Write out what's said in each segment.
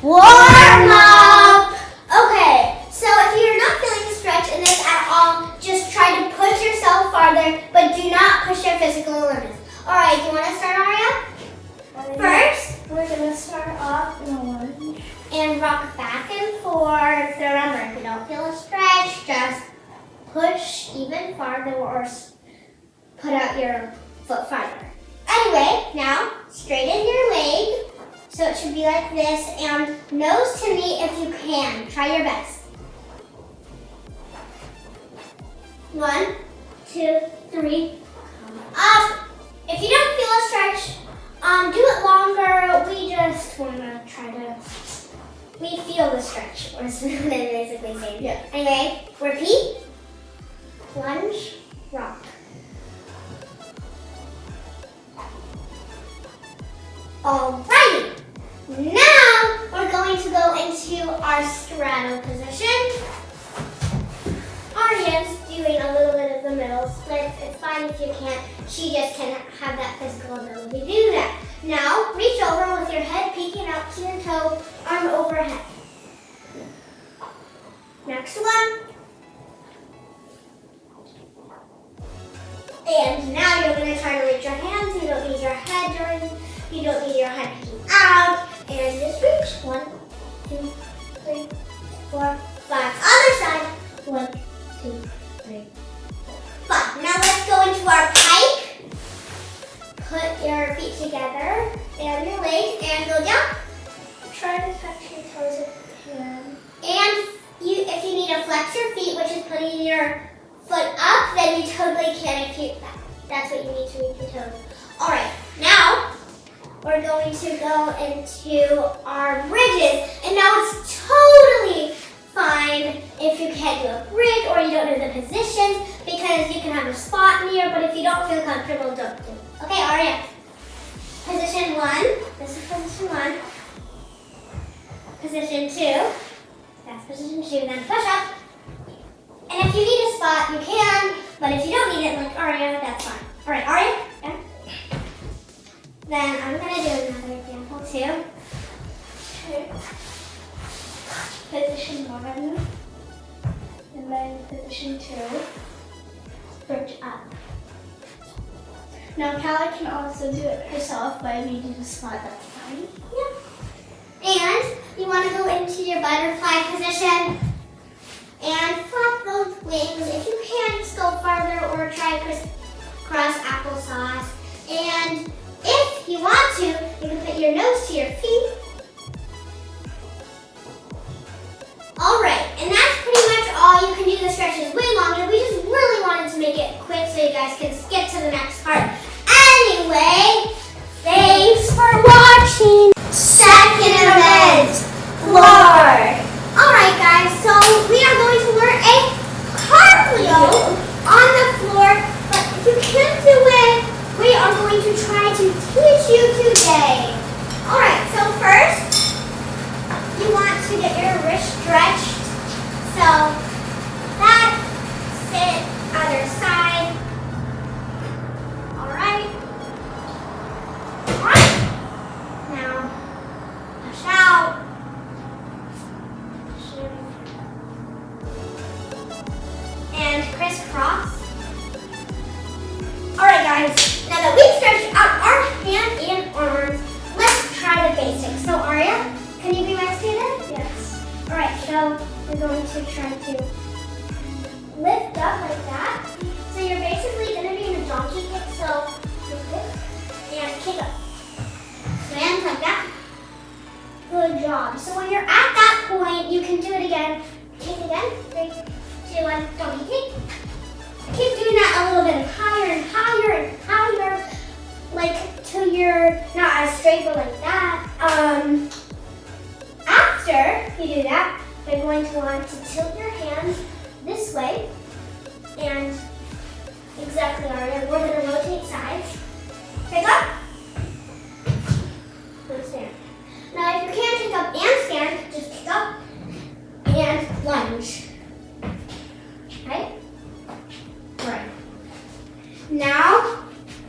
warm up. Okay, so if you're not feeling the stretch in this at all, just try to push yourself farther, but do not push your physical limits. All right, do you want to start, Aria? First, we're going to start off in a lunge. And rock back and forth. Remember, if you don't feel a stretch, just push even farther or put out your foot farther. Anyway, now straighten your leg. So it should be like this, and nose to knee if you can. Try your best. 1, 2, 3, come up. If you don't feel a stretch, do it longer. We just want to try to, we feel the stretch, or something basically saying. Yeah. Anyway, repeat, lunge, rock. Alrighty, now we're going to go into our straddle position. Aria's doing a little bit of the middle split. It's fine if you can't. She just can't have that physical ability to do that. Now, reach over with your head peeking out to your toe, arm overhead. Next one. And now you're going to try to reach your hands. You don't need your head during. You don't need your head peeking out. And just reach. 1, 2, 3, 4, 5. Other side. 1, 2, 3, 4, 5. Now let's go into our pike. Put your feet together and your legs and go down. Try to touch your toes if you can. And if you need to flex your feet, which is putting your foot up, then you totally can if that's what you need to reach your toes. All right, now we're going to go into our bridges. And now it's totally fine if you can't do a bridge or you don't know the positions, because you can have a spot near, but if you don't feel comfortable, don't do it. Okay, Aria. Position 1. This is position 1. Position 2. That's position 2. Then push up. And if you need a spot, you can, but if you don't need it, like Aria, that's fine. All right, Aria. Yeah. Then I'm going to do another example too. Okay. Position 1, and then position 2, bridge up. Now Calla can also do it herself by needing a spot, that's fine. Yeah. And you want to go into your butterfly position and flap those wings. If you can, just go farther or try crisscross applesauce. And if you want to, you can put your nose to your feet. Alright, and that's pretty much all. You can do the stretches way longer. We just really wanted to make it quick so you guys can skip to the next part. Anyway, thanks for watching. Second event, floor. Alright guys, so we are going to learn a cartwheel on the floor, but if you can't do it, we are going to try to teach you today. Alright, so first, you want to get your wrist stretched. So that, sit, other side. Alright. Alright. Now, push out. And crisscross. Alright guys, now that we've stretched out our hand and arms, let's try the basics. So Aria, can you be my student? Yes. Alright, so we're going to try to lift up like that. So you're basically going to be in a donkey kick, so lift it and kick up. And like that. Good job. So when you're at that point, you can do it again. Kick again. 3, 2, 1, donkey kick. Keep doing that a little bit higher and higher and higher. Like till you're not as straight, but like that. After you do that, you're going to want to tilt your hands this way. And exactly, Aria, we're going to rotate sides. Pick up. And stand. Now if you can't pick up and stand, just pick up and lunge. Okay? Right. Now,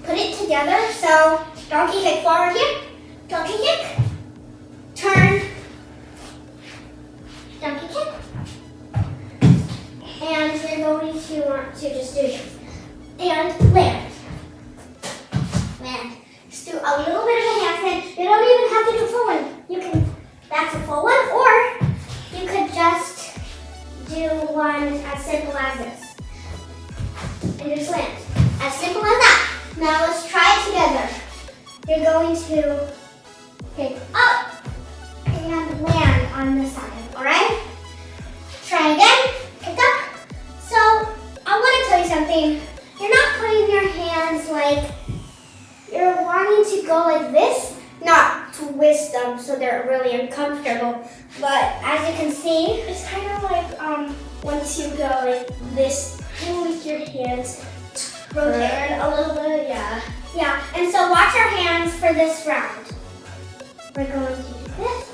put it together. So, donkey kick forward here. Donkey kick. Turn. going to want to just do this. And land. Land. Just do a little bit of a handstand. You don't even have to do a full one. You can, that's a full one, or you could just do one as simple as this. And just land. As simple as that. Now let's try it together. You're going to pick up and land on this side, all right? Try again, pick up. So I want to tell you something. You're not putting your hands like, you're wanting to go like this, not twist them so they're really uncomfortable. But as you can see, It's kind of like once you go like this, kind of like your hands rotate turn a little bit, yeah. Yeah, and so watch your hands for this round. We're going to do this.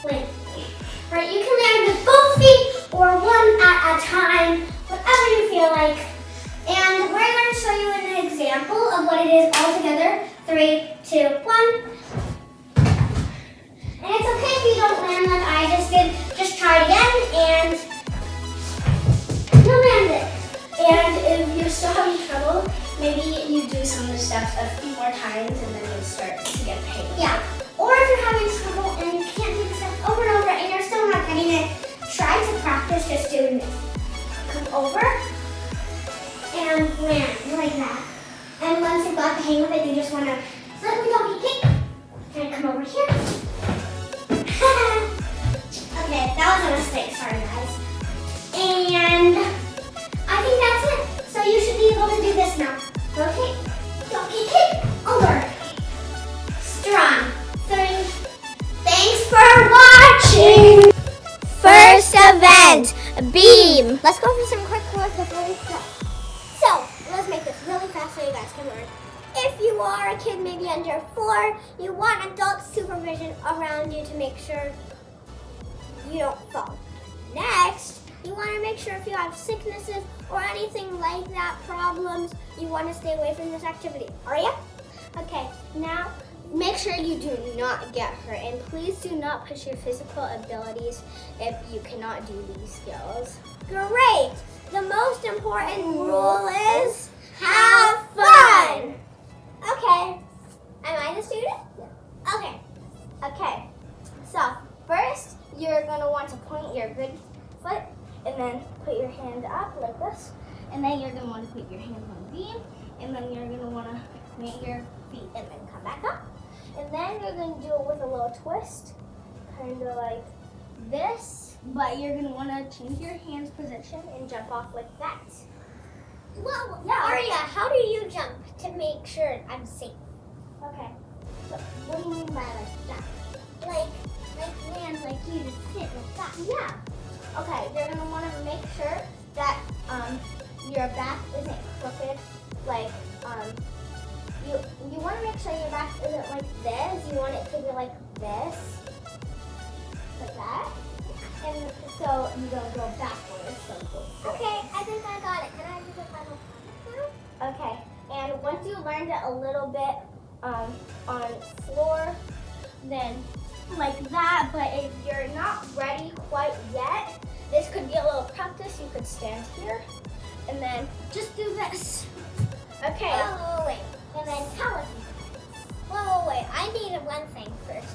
Wait. Right, you can land with both feet or one at a time, whatever you feel like. And we're going to show you an example of what it is all together. 3, 2, 1. And it's okay if you don't land like I just did. Just try it again and you'll land it. And if you're still having trouble, maybe you do some of the steps a few more times and then you'll start to get the hang of it. Yeah. Or if you're having trouble and you can't do the steps over and over and you're still not getting it, try to practice just doing this. Come over and land like that. And once you've got the hang of it, you just want to slightly donkey kick and come over here. Okay, that was a mistake. Sorry, guys. And I think that's it. So you should be able to do this now. Rotate, donkey kick, over. Strong. 3. Thanks for watching. First event, beam. Let's go for some quick work before we start. So, let's make this really fast so you guys can learn. If you are a kid maybe under 4, you want adult supervision around you to make sure you don't fall. Next, you want to make sure if you have sicknesses or anything like that, problems, you want to stay away from this activity. Aria? Okay, now make sure you do not get hurt, and please do not push your physical abilities if you cannot do these skills. Great! The most important rule is have fun! Okay. Am I the student? Yeah. Okay. Okay. So, first, you're going to want to point your good foot and then put your hand up like this. And then you're going to want to put your hand on the beam. And then you're going to want to make your feet and then come back up. And then you're going to do it with a little twist, kind of like this. But you're going to want to change your hand's position and jump off like that. Whoa, yeah. Aria, how do you jump to make sure I'm safe? Okay. So, what do you mean by like that? Like land like you just sit like that. Yeah. Okay, you're gonna want to make sure that your back isn't crooked. Like you want to make sure your back isn't like this. You want it to be like this, like that. And so you don't go backwards. So go okay, I think I got it. Can I do the final now? Okay. And once you learned it a little bit on floor, then like that. But if you're not ready quite yet, this could be a little practice. You could stand here and then just do this. Okay. Whoa, wait. And then tell us. Whoa, wait. I need one thing first.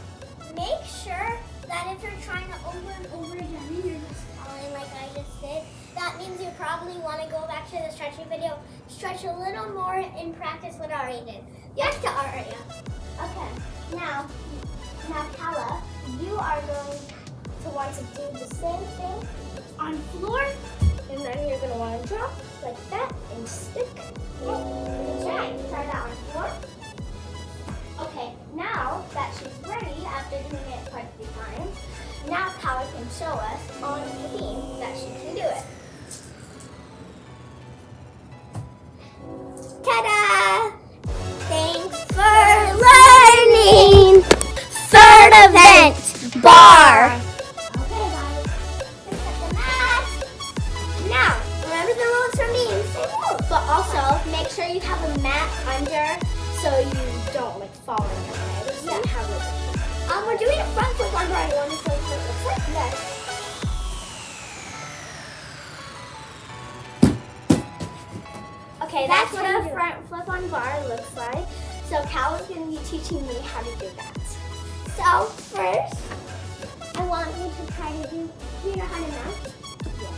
Make sure that if you're trying to over and over again, you're just falling like I just did, that means you probably want to go back to the stretching video, stretch a little more and practice what Aria did. Yes to Aria. Okay, now Calla, you are going to want to do the same thing on floor, and then you're going to want to drop like that and stick. Try that on floor. Okay, now that she's ready, after doing it quite a few times, now Calla can show us on the beam that she can do it. Ta-da! Thanks for learning! Third event, bar. Okay, guys, let's set the mat. Now, remember the rules from being same rules, but also make sure you have a mat under so you don't like fall on your head. Yeah. We're doing a front flip on Brian. You want to show you what it looks like? Yes. Okay, that's what a front flip on bar looks like. So Calla's going to be teaching me how to do that. So first, I want you to try to do you know how to mount? Yes.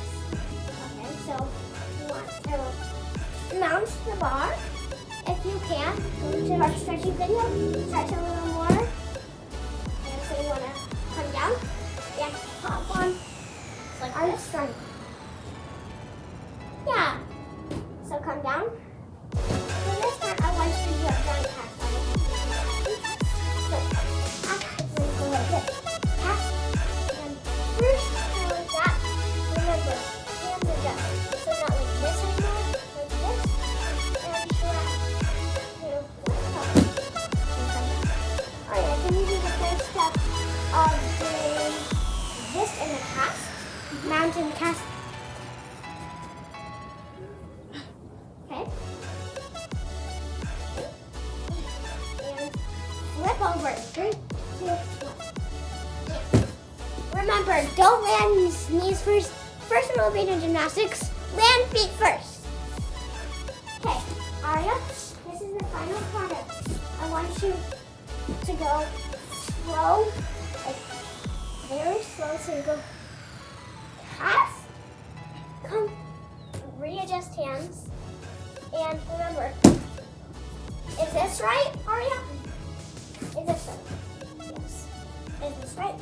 Okay, so you want to mount the bar. If you can, go to our stretching video, stretch a little more. And so you want to come down and hop on Like our this. strength. Yeah. So come down. So this time I want you to do a front pass on it. So actually go like this. Pass. And first go like that. Remember, hands are just. So not like this anymore. Like this. And flat. Alright, can you do the first step of doing this in the cast? Mountain cast. Okay. And flip over. 3, 2, 1. Yeah. Remember, don't land knees first. First rule of being in gymnastics, land feet first. Okay, Aria, this is the final product. I want you to go slow, like very slow, so you go cast, come, readjust hands, and remember, is this right, Aria? Is this right? Yes. Is this right?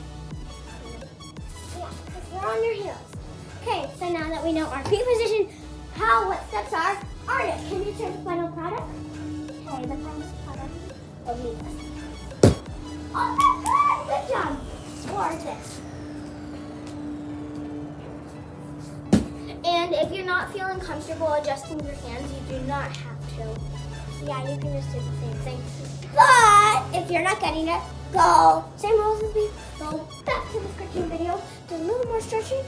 Yeah, because you're on your heels. Okay, so now that we know our feet position, what steps are, Aria, can you turn the final product? Okay, the final product will be this. Oh my god, good job. Or this. And if you're not feeling comfortable adjusting your hands, you do not have to. Yeah, you can just do the same thing. But if you're not getting it, go. Same rules as me. Go back to the stretching video, do a little more stretching.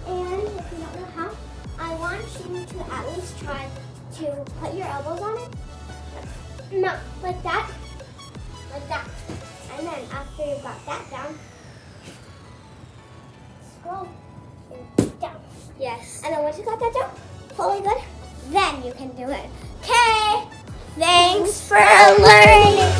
And if you don't know how, I want you to at least try to put your elbows on it. No, like that. Like that. And then after you've got that down, scroll down. Yes. And then once you got that down, fully good, then you can do it. Okay. Thanks for learning.